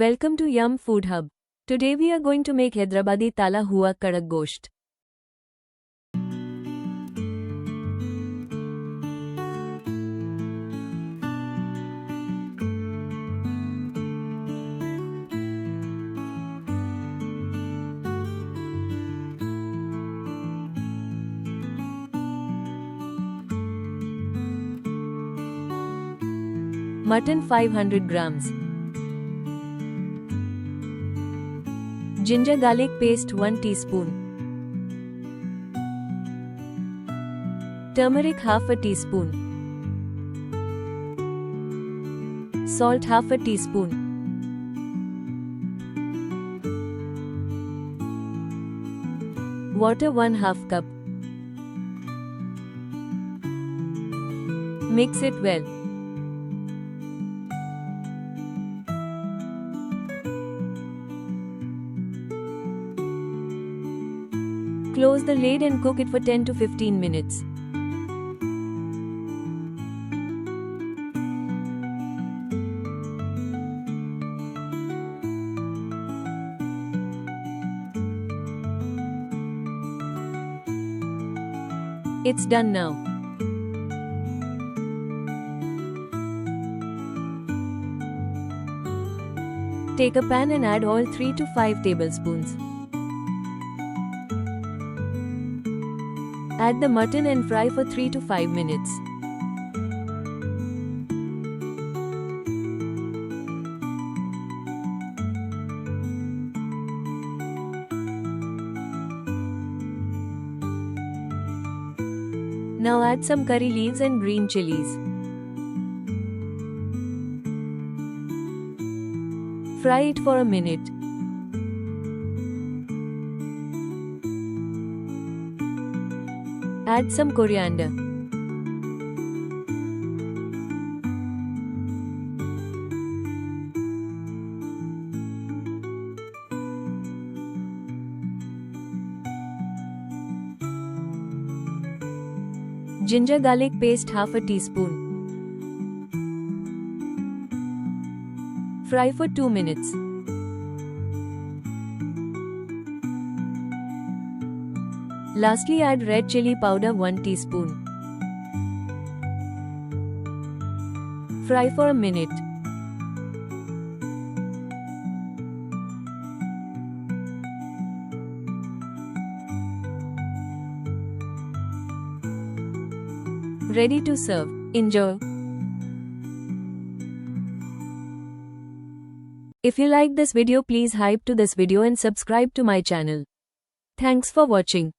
Welcome to Yumm Food Hub. Today we are going to make Hyderabadi Tala Hua Kadak Gosht. Mutton 500 grams. Ginger garlic paste 1 teaspoon. Turmeric half a teaspoon. Salt half a teaspoon. Water 1/2 cup. Mix it well. Close the lid and cook it for 10 to 15 minutes. It's done now. Take a pan and add oil 3 to 5 tablespoons. Add the mutton and fry for 3 to 5 minutes. Now add some curry leaves and green chillies. Fry it for a minute. Add some coriander. Ginger garlic paste half a teaspoon. Fry for 2 minutes. Lastly, add red chilli powder 1 teaspoon. Fry for a minute. Ready to serve. Enjoy. If you like this video, please hype to this video and subscribe to my channel. Thanks for watching.